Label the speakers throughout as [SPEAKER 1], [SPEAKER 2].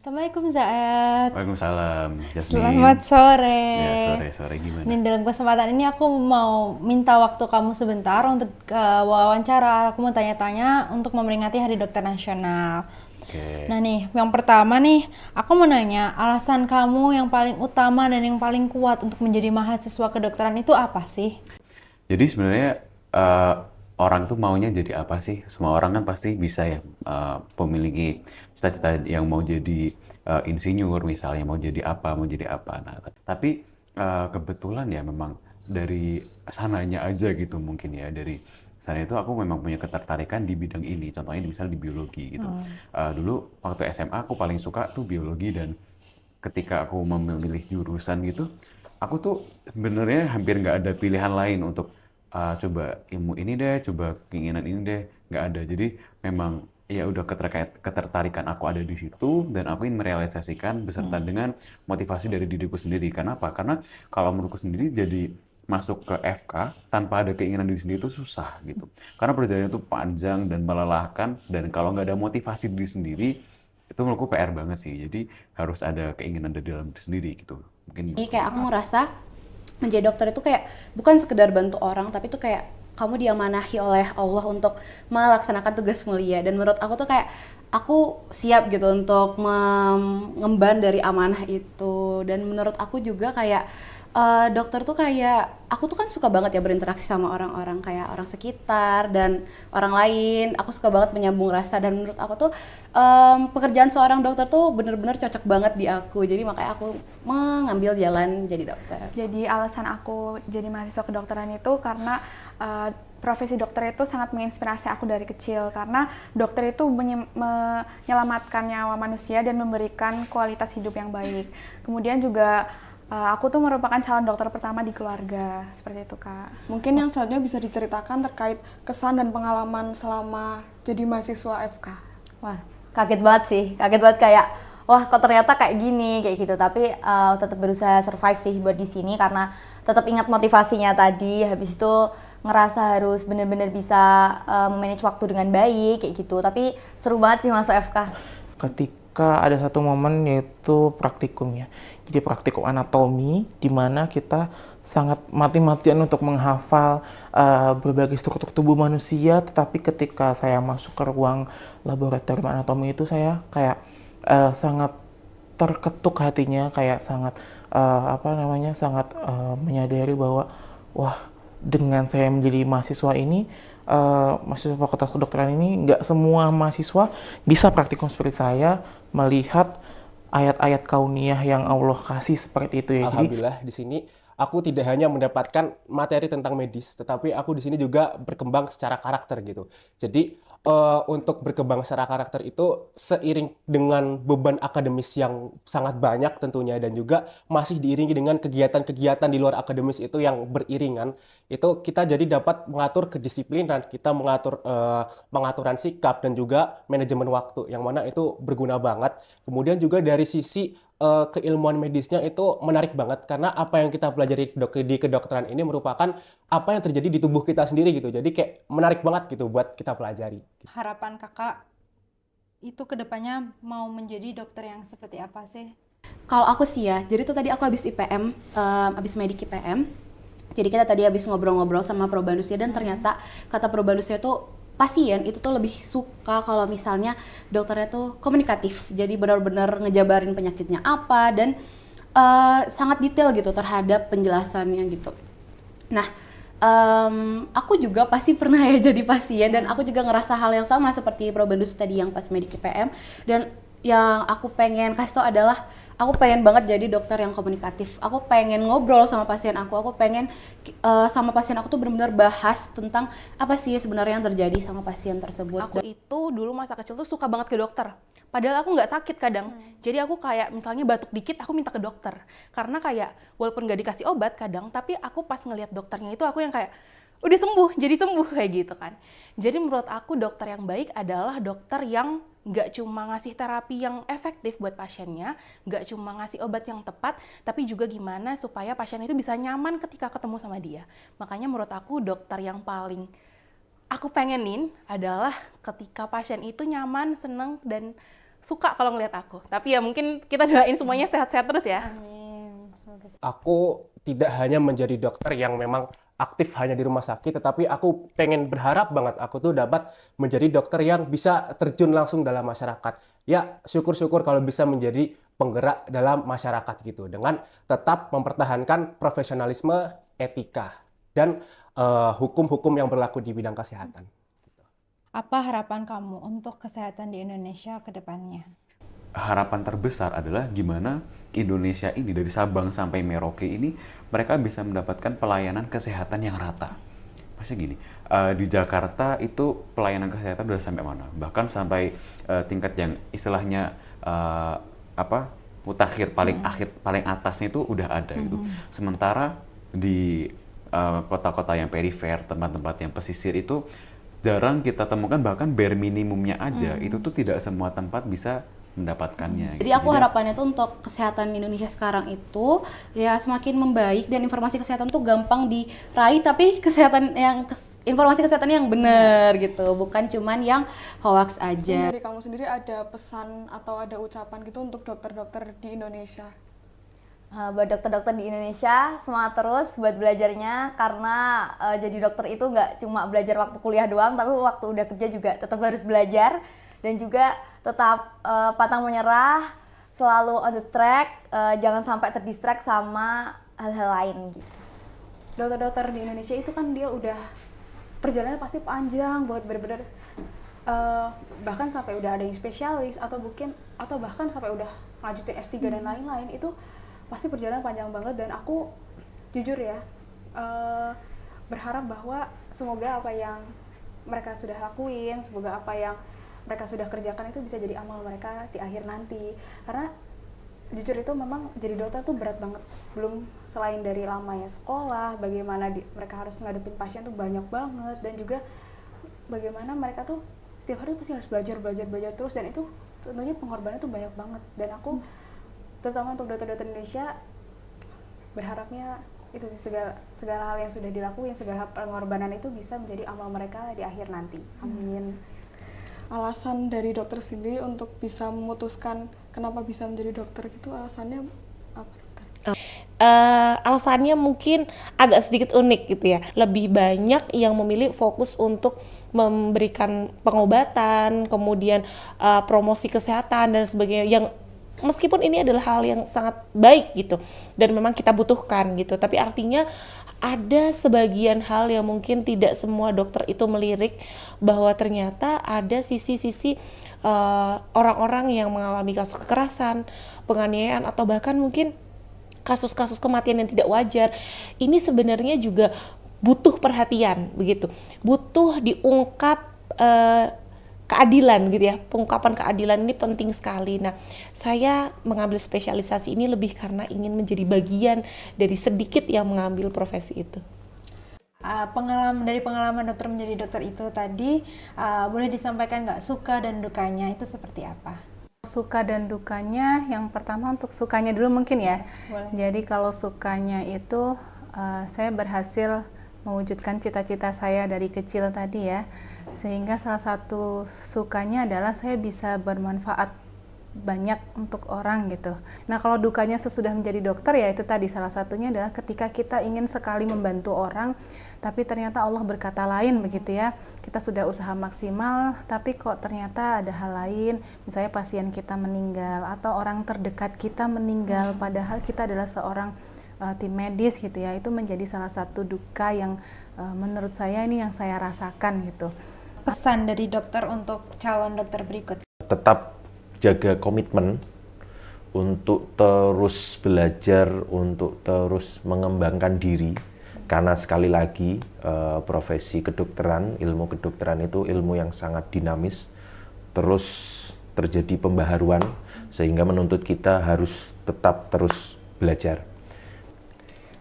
[SPEAKER 1] Assalamualaikum Zaat.
[SPEAKER 2] Waalaikumsalam,
[SPEAKER 1] Selamat
[SPEAKER 2] Jasmine.
[SPEAKER 1] sore.
[SPEAKER 2] Ya, sore-sore gimana?
[SPEAKER 1] Nih dalam kesempatan ini aku mau minta waktu kamu sebentar untuk wawancara. Aku mau tanya-tanya untuk memperingati Hari Dokter Nasional.
[SPEAKER 2] Oke.
[SPEAKER 1] Nah nih, yang pertama nih, aku mau nanya, alasan kamu yang paling utama dan yang paling kuat untuk menjadi mahasiswa kedokteran itu apa sih?
[SPEAKER 2] Jadi sebenarnya eh, orang tuh maunya jadi apa sih? Semua orang kan pasti bisa ya memiliki cita-cita yang mau jadi insinyur misalnya, mau jadi apa, mau jadi apa. Nah, tapi kebetulan ya memang dari sananya aja gitu mungkin ya dari sana itu aku memang punya ketertarikan di bidang ini. Contohnya misalnya di biologi gitu. Dulu waktu SMA aku paling suka tuh biologi dan ketika aku memilih jurusan gitu, aku tuh sebenarnya hampir nggak ada pilihan lain untuk coba ilmu ini deh, coba keinginan ini deh, nggak ada. Jadi memang ya udah ketertarikan aku ada di situ dan aku ingin merealisasikan beserta dengan motivasi dari diriku sendiri. Kenapa? Karena kalau menurutku sendiri jadi masuk ke FK tanpa ada keinginan diri sendiri itu susah gitu. Karena perjalanannya itu panjang dan melelahkan dan kalau nggak ada motivasi diri sendiri itu menurutku PR banget sih. Jadi harus ada keinginan dari dalam diri sendiri gitu. Mungkin
[SPEAKER 3] Jadi
[SPEAKER 2] itu.
[SPEAKER 3] kayak aku ngerasa menjadi dokter itu kayak bukan sekedar bantu orang, tapi itu kayak kamu diamanahi oleh Allah untuk melaksanakan tugas mulia. Dan menurut aku tuh kayak aku siap gitu untuk mengemban dari amanah itu. Dan menurut aku juga kayak dokter tuh kayak aku tuh kan suka banget ya berinteraksi sama orang-orang kayak orang sekitar dan orang lain. Aku suka banget menyambung rasa dan menurut aku tuh pekerjaan seorang dokter tuh bener-bener cocok banget di aku. Jadi makanya aku mengambil jalan jadi dokter.
[SPEAKER 4] Jadi alasan aku jadi mahasiswa kedokteran itu karena profesi dokter itu sangat menginspirasi aku dari kecil karena dokter itu menyelamatkan nyawa manusia dan memberikan kualitas hidup yang baik. Kemudian juga aku tuh merupakan calon dokter pertama di keluarga, seperti itu Kak.
[SPEAKER 5] Mungkin yang selanjutnya bisa diceritakan terkait kesan dan pengalaman selama jadi mahasiswa FK.
[SPEAKER 6] Wah, kaget banget sih. Kaget banget kayak, wah kok ternyata kayak gini, kayak gitu. Tapi tetap berusaha survive sih buat di sini karena tetap ingat motivasinya tadi. Habis itu ngerasa harus benar-benar bisa manage waktu dengan baik, kayak gitu. Tapi seru banget sih masuk FK.
[SPEAKER 7] Ketika ada satu momen yaitu praktikum ya. Jadi praktikum anatomi di mana kita sangat mati-matian untuk menghafal berbagai struktur tubuh manusia, tetapi ketika saya masuk ke ruang laboratorium anatomi itu saya kayak sangat terketuk hatinya, kayak sangat menyadari bahwa wah, dengan saya menjadi mahasiswa ini, mahasiswa Fakultas Kedokteran ini, nggak semua mahasiswa bisa praktikum seperti saya melihat ayat-ayat kauniyah yang Allah kasih seperti itu ya.
[SPEAKER 8] Alhamdulillah di sini aku tidak hanya mendapatkan materi tentang medis, tetapi aku di sini juga berkembang secara karakter gitu. Jadi untuk berkembang secara karakter itu seiring dengan beban akademis yang sangat banyak tentunya dan juga masih diiringi dengan kegiatan-kegiatan di luar akademis itu yang beriringan, itu kita jadi dapat mengatur kedisiplinan, kita mengatur pengaturan sikap dan juga manajemen waktu yang mana itu berguna banget. Kemudian juga dari sisi keilmuan medisnya itu menarik banget karena apa yang kita pelajari di kedokteran ini merupakan apa yang terjadi di tubuh kita sendiri gitu. Jadi kayak menarik banget gitu buat kita pelajari.
[SPEAKER 1] Harapan kakak itu kedepannya mau menjadi dokter yang seperti apa sih?
[SPEAKER 3] Kalau aku sih ya, jadi tuh tadi aku habis IPM, habis medik IPM. Jadi kita tadi habis ngobrol-ngobrol sama Probanusnya dan ternyata kata Probanusnya tuh pasien itu tuh lebih suka kalau misalnya dokternya tuh komunikatif. Jadi benar-benar ngejabarin penyakitnya apa dan sangat detail gitu terhadap penjelasannya gitu. Nah, aku juga pasti pernah ya jadi pasien dan aku juga ngerasa hal yang sama seperti Probandus tadi yang pas medik IPM. Dan yang aku pengen kasih tau adalah aku pengen banget jadi dokter yang komunikatif. Aku pengen ngobrol sama pasien aku pengen sama pasien aku tuh benar-benar bahas tentang apa sih sebenarnya yang terjadi sama pasien tersebut.
[SPEAKER 4] Aku itu dulu masa kecil tuh suka banget ke dokter. Padahal aku nggak sakit kadang. Jadi aku kayak misalnya batuk dikit aku minta ke dokter. Karena kayak walaupun nggak dikasih obat kadang, tapi aku pas ngelihat dokternya itu aku yang kayak udah sembuh, jadi sembuh kayak gitu kan. Jadi menurut aku dokter yang baik adalah dokter yang nggak cuma ngasih terapi yang efektif buat pasiennya, nggak cuma ngasih obat yang tepat, tapi juga gimana supaya pasien itu bisa nyaman ketika ketemu sama dia. Makanya menurut aku dokter yang paling aku pengenin adalah ketika pasien itu nyaman, seneng, dan suka kalau ngeliat aku. Tapi ya mungkin kita doain semuanya sehat-sehat terus ya.
[SPEAKER 1] Amin. Semoga
[SPEAKER 8] Aku tidak hanya menjadi dokter yang memang aktif hanya di rumah sakit, tetapi aku pengen berharap banget aku tuh dapat menjadi dokter yang bisa terjun langsung dalam masyarakat. Ya, syukur-syukur kalau bisa menjadi penggerak dalam masyarakat gitu, dengan tetap mempertahankan profesionalisme, etika, dan hukum-hukum yang berlaku di bidang kesehatan.
[SPEAKER 1] Apa harapan kamu untuk kesehatan di Indonesia ke depannya?
[SPEAKER 2] Harapan terbesar adalah gimana Indonesia ini dari Sabang sampai Merauke ini mereka bisa mendapatkan pelayanan kesehatan yang rata. Pasti gini, di Jakarta itu pelayanan kesehatan udah sampai mana? Bahkan sampai tingkat yang istilahnya mutakhir paling akhir paling atasnya itu udah ada gitu. Sementara di kota-kota yang perifer, tempat-tempat yang pesisir itu jarang kita temukan, bahkan bare minimumnya aja itu tuh tidak semua tempat bisa mendapatkannya.
[SPEAKER 3] Jadi aku harapannya tuh untuk kesehatan Indonesia sekarang itu ya semakin membaik dan informasi kesehatan tuh gampang diraih, tapi informasi kesehatan yang benar gitu, bukan cuman yang hoax aja.
[SPEAKER 5] Dari kamu sendiri ada pesan atau ada ucapan gitu untuk dokter-dokter di Indonesia?
[SPEAKER 6] Buat dokter-dokter di Indonesia, semangat terus buat belajarnya, karena jadi dokter itu nggak cuma belajar waktu kuliah doang, tapi waktu udah kerja juga tetap harus belajar, dan juga tetap pantang menyerah, selalu on the track, jangan sampai terdistract sama hal-hal lain gitu.
[SPEAKER 9] Dokter-dokter di Indonesia itu kan dia udah perjalanan pasti panjang buat bener-bener bahkan sampai udah ada yang spesialis atau bahkan sampai udah lanjutin S3 dan lain-lain, itu pasti perjalanan panjang banget. Dan aku jujur ya berharap bahwa semoga apa yang mereka sudah lakuin, semoga apa yang mereka sudah kerjakan itu bisa jadi amal mereka di akhir nanti. Karena jujur itu memang jadi dokter tuh berat banget, belum selain dari lamanya sekolah, bagaimana mereka harus ngadepin pasien tuh banyak banget, dan juga bagaimana mereka tuh setiap hari pasti harus belajar terus, dan itu tentunya pengorbanannya tuh banyak banget. Dan aku terutama untuk dokter-dokter Indonesia berharapnya itu sih, segala hal yang sudah dilakuin, segala pengorbanan itu bisa menjadi amal mereka di akhir nanti. Amin.
[SPEAKER 5] Alasan dari dokter sendiri untuk bisa memutuskan kenapa bisa menjadi dokter gitu, alasannya apa, dokter?
[SPEAKER 10] Alasannya mungkin agak sedikit unik gitu ya. Lebih banyak yang memilih fokus untuk memberikan pengobatan, kemudian promosi kesehatan dan sebagainya, yang meskipun ini adalah hal yang sangat baik gitu dan memang kita butuhkan gitu, tapi artinya ada sebagian hal yang mungkin tidak semua dokter itu melirik, bahwa ternyata ada sisi-sisi orang-orang yang mengalami kasus kekerasan, penganiayaan, atau bahkan mungkin kasus-kasus kematian yang tidak wajar. Ini sebenarnya juga butuh perhatian begitu, butuh diungkap keadilan gitu ya. Pengungkapan keadilan ini penting sekali. Nah, saya mengambil spesialisasi ini lebih karena ingin menjadi bagian dari sedikit yang mengambil profesi itu.
[SPEAKER 1] Pengalaman dokter menjadi dokter itu tadi, boleh disampaikan nggak suka dan dukanya itu seperti apa?
[SPEAKER 4] Suka dan dukanya, yang pertama untuk sukanya dulu mungkin ya.
[SPEAKER 1] Boleh.
[SPEAKER 4] Jadi kalau sukanya itu saya berhasil mewujudkan cita-cita saya dari kecil tadi ya. Sehingga salah satu sukanya adalah saya bisa bermanfaat banyak untuk orang gitu. Nah, kalau dukanya sesudah menjadi dokter ya itu tadi, salah satunya adalah ketika kita ingin sekali membantu orang, tapi ternyata Allah berkata lain begitu ya. Kita sudah usaha maksimal, tapi kok ternyata ada hal lain, misalnya pasien kita meninggal atau orang terdekat kita meninggal, padahal kita adalah seorang tim medis gitu ya. Itu menjadi salah satu duka yang menurut saya ini yang saya rasakan gitu.
[SPEAKER 1] Pesan dari dokter untuk calon dokter berikut?
[SPEAKER 11] Tetap jaga komitmen untuk terus belajar, untuk terus mengembangkan diri, karena sekali lagi profesi kedokteran, ilmu kedokteran itu ilmu yang sangat dinamis, terus terjadi pembaharuan, sehingga menuntut kita harus tetap terus belajar.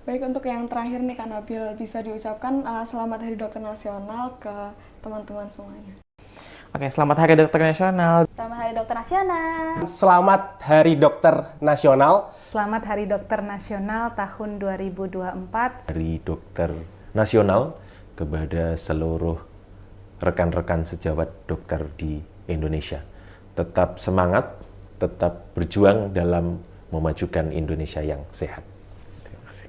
[SPEAKER 5] Baik, untuk yang terakhir nih Kak Nabil, bisa diucapkan selamat Hari Dokter Nasional ke teman-teman semuanya.
[SPEAKER 7] Oke, selamat Hari Dokter Nasional.
[SPEAKER 6] Selamat Hari Dokter Nasional.
[SPEAKER 8] Selamat Hari Dokter Nasional.
[SPEAKER 4] Selamat Hari Dokter Nasional tahun 2024.
[SPEAKER 11] Hari Dokter Nasional kepada seluruh rekan-rekan sejawat dokter di Indonesia. tetap semangat, tetap berjuang dalam memajukan Indonesia yang sehat. Terima kasih.